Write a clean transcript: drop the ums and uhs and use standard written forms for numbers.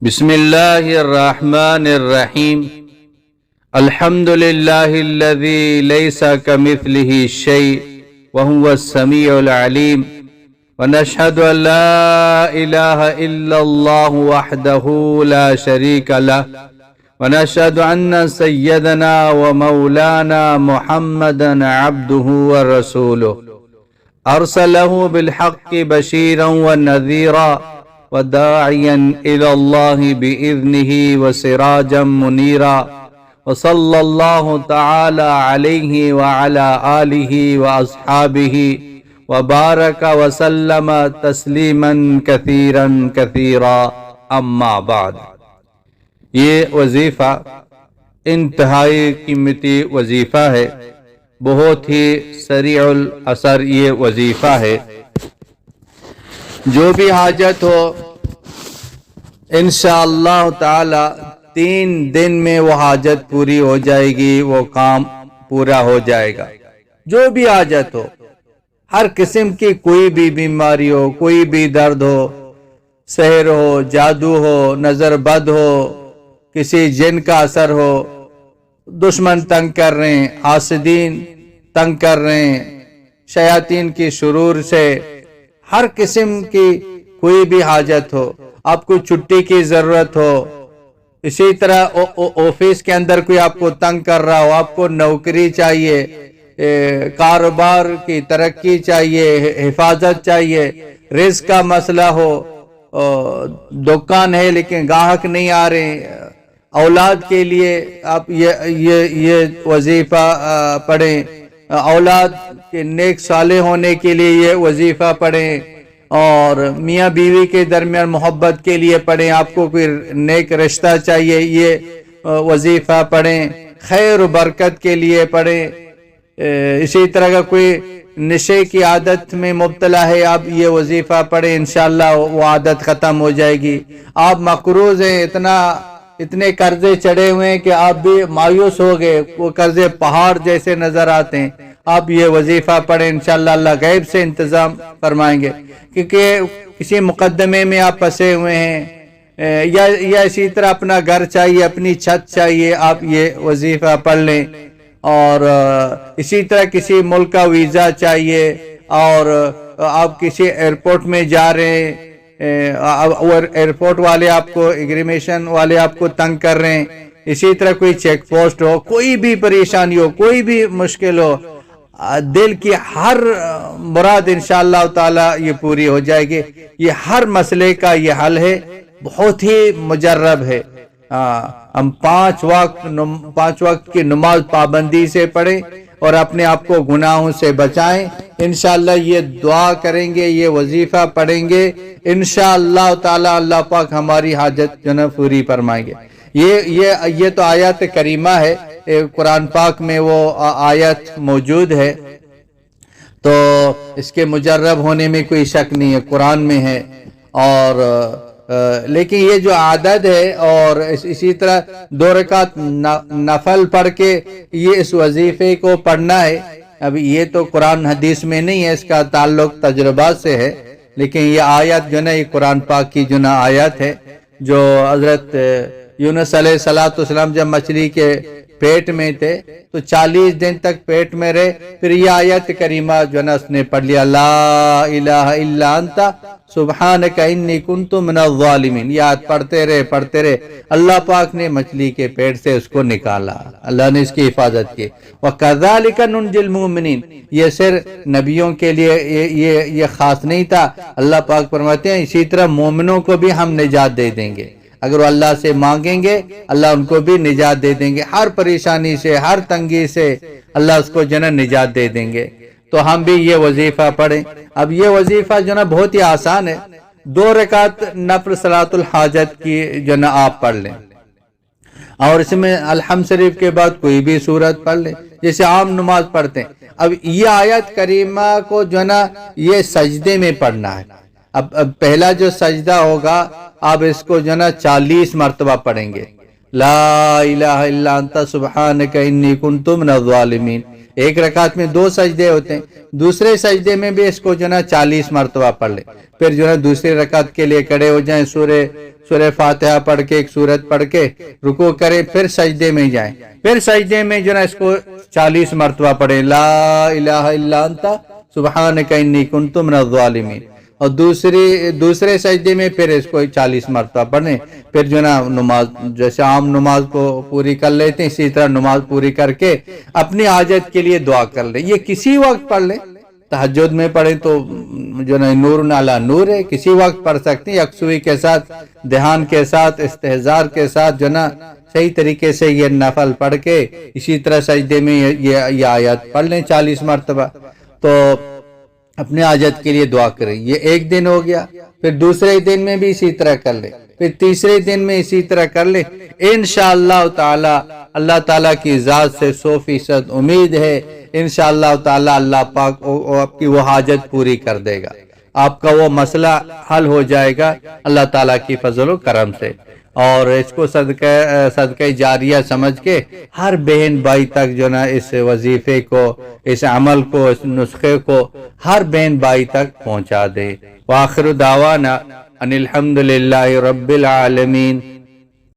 بسم اللہ الرحمن الرحیم الحمد للہ الذی لیس کمثلہ شیء وہو السمیع العلیم ونشہد ان لا الہ الا اللہ وحدہ لا شریک لہ ونشہد ان سیدنا ومولانا محمدا عبدہ ورسولہ ارسلہ بالحق بشیرا ونذیرا وداعيا إلى الله بإذنه وسراجا منيرا وصلى الله تعالى عليه وعلى آله وأصحابه وبارك وسلم تسليما كثيرا كثيرا أما بعد. یہ وظیفہ انتہائی قیمتی وظیفہ ہے، بہت ہی سریع الاثر یہ وظیفہ ہے. جو بھی حاجت ہو انشاءاللہ تعالی 3 دن میں وہ حاجت پوری ہو جائے گی، وہ کام پورا ہو جائے گا. جو بھی حاجت ہو، ہر قسم کی کوئی بھی بیماری ہو، کوئی بھی درد ہو، سحر ہو، جادو ہو، نظر بد ہو، کسی جن کا اثر ہو، دشمن تنگ کر رہے ہیں، حاسدین تنگ کر رہے ہیں، شیاطین کی شرور سے، ہر قسم کی کوئی بھی حاجت ہو، آپ کو چھٹی کی ضرورت ہو، اسی طرح آفس کے اندر کوئی آپ کو تنگ کر رہا ہو، آپ کو نوکری چاہیے، کاروبار کی ترقی چاہیے، حفاظت چاہیے، رزق کا مسئلہ ہو، دکان ہے لیکن گاہک نہیں آ رہے، اولاد کے لیے آپ یہ وظیفہ پڑھیں، اولاد کے نیک صالح ہونے کے لیے یہ وظیفہ پڑھیں، اور میاں بیوی کے درمیان محبت کے لیے پڑھیں، آپ کو کوئی نیک رشتہ چاہیے یہ وظیفہ پڑھیں، خیر و برکت کے لیے پڑھیں. اسی طرح کا کوئی نشے کی عادت میں مبتلا ہے، آپ یہ وظیفہ پڑھیں، انشاءاللہ وہ عادت ختم ہو جائے گی. آپ مقروض ہیں، اتنے قرضے چڑھے ہوئے ہیں کہ آپ بھی مایوس ہو گئے، وہ قرضے پہاڑ جیسے نظر آتے ہیں، آپ یہ وظیفہ پڑھیں، انشاءاللہ اللہ غیب سے انتظام فرمائیں گے. کیونکہ کسی مقدمے میں آپ پھنسے ہوئے ہیں، یا اسی طرح اپنا گھر چاہیے، اپنی چھت چاہیے، آپ یہ وظیفہ پڑھ لیں. اور اسی طرح کسی ملک کا ویزا چاہیے، اور آپ کسی ایئرپورٹ میں جا رہے ہیں، اور ایئرپورٹ والے آپ کو، اگریمیشن والے آپ کو تنگ کر رہے ہیں، اسی طرح کوئی چیک پوسٹ ہو، کوئی بھی پریشانی ہو، کوئی بھی مشکل ہو، دل کی ہر مراد انشاءاللہ تعالی یہ پوری ہو جائے گی. یہ ہر مسئلے کا یہ حل ہے، بہت ہی مجرب ہے. ہم 5 وقت کی نماز پابندی سے پڑھیں اور اپنے آپ کو گناہوں سے بچائیں. انشاءاللہ یہ دعا کریں گے، یہ وظیفہ پڑھیں گے، انشاءاللہ تعالی اللہ پاک ہماری حاجت جو ہے پوری فرمائیں گے. یہ تو آیات کریمہ ہے، قرآن پاک میں وہ آیت موجود ہے، تو اس کے مجرب ہونے میں کوئی شک نہیں ہے، قرآن میں ہے. اور لیکن یہ جو عادت ہے، اور اسی طرح 2 رکعت نفل پڑھ کے یہ اس وظیفے کو پڑھنا ہے. اب یہ تو قرآن حدیث میں نہیں ہے، اس کا تعلق تجربات سے ہے، لیکن یہ آیت جو ہے یہ قرآن پاک کی جو آیت ہے، جو حضرت یونس علیہ السلام جب مچھلی کے پیٹ میں تھے تو 40 دن تک پیٹ میں رہے، پھر یہ آیت کریمہ جو ہے اس نے پڑھ لیا، لا الہ الا انت سبحانک انی کنت من الظالمین. یہ آیت پڑھتے رہے، اللہ پاک نے مچھلی کے پیٹ سے اس کو نکالا، اللہ نے اس کی حفاظت کی. وَكَذَلِكَ نُنْجِي الْمُؤْمِنِينَ. یہ صرف نبیوں کے لیے یہ خاص نہیں تھا، اللہ پاک فرماتے ہیں اسی طرح مومنوں کو بھی ہم نجات دے دیں گے. اگر وہ اللہ سے مانگیں گے، اللہ ان کو بھی نجات دے دیں گے، ہر پریشانی سے، ہر تنگی سے اللہ اس کو جنت نجات دے دیں گے. تو ہم بھی یہ وظیفہ پڑھیں. اب یہ وظیفہ جو نا بہت ہی آسان ہے، 2 رکعت نفل صلاۃ الحاجت کی جو نا آپ پڑھ لیں، اور اس میں الحمد شریف کے بعد کوئی بھی سورت پڑھ لیں جیسے عام نماز پڑھتے ہیں. اب یہ آیت کریمہ کو جو نا یہ سجدے میں پڑھنا ہے. اب پہلا جو سجدہ ہوگا آپ اس کو جو نا 40 مرتبہ پڑھیں گے، لا الہ الا انت سبحانک انی کنت من الظالمین. ایک رکعت میں 2 سجدے ہوتے ہیں، دوسرے سجدے میں بھی اس کو جو ہے نا 40 مرتبہ پڑھ لیں، پھر جو ہے دوسری رکعت کے لیے کھڑے ہو جائیں، سورہ فاتحہ پڑھ کے ایک سورت پڑھ کے رکوع کریں، پھر سجدے میں جائیں، پھر سجدے میں جو ہے نا اس کو 40 مرتبہ پڑھیں، لا الہ الا انت سبحانک انی کنت من الظالمین، اور دوسرے سجدے میں پھر اس کو 40 مرتبہ پڑھیں، پھر جو ہے نا نماز جیسے عام نماز کو پوری کر لیتے ہیں اسی طرح نماز پوری کر کے اپنی حاجت کے لیے دعا کر لیں۔ یہ کسی وقت پڑھ لیں، تہجد میں پڑھیں تو جو نا نور علی نور ہے، کسی وقت پڑھ سکتے ہیں، یکسوئی کے ساتھ، دھیان کے ساتھ، استحضار کے ساتھ جو نا صحیح طریقے سے یہ نفل پڑھ کے اسی طرح سجدے میں یہ آیت پڑھ لیں 40 مرتبہ، تو اپنے حاجت کے لیے دعا کریں۔ یہ ایک دن ہو گیا، پھر دوسرے دن میں بھی اسی طرح کر لیں، پھر تیسرے دن میں اسی طرح کر لیں، انشاءاللہ تعالی اللہ تعالیٰ کی ذات سے 100% امید ہے، انشاءاللہ تعالی اللہ پاک آپ کی وہ حاجت پوری کر دے گا، آپ کا وہ مسئلہ حل ہو جائے گا اللہ تعالیٰ کی فضل و کرم سے۔ اور اس کو صدقہ جاریہ سمجھ کے ہر بہن بھائی تک جو نا اس وظیفے کو، اس عمل کو، اس نسخے کو ہر بہن بھائی تک پہنچا دے۔ وآخر دعوانا ان الحمدللہ رب العالمین۔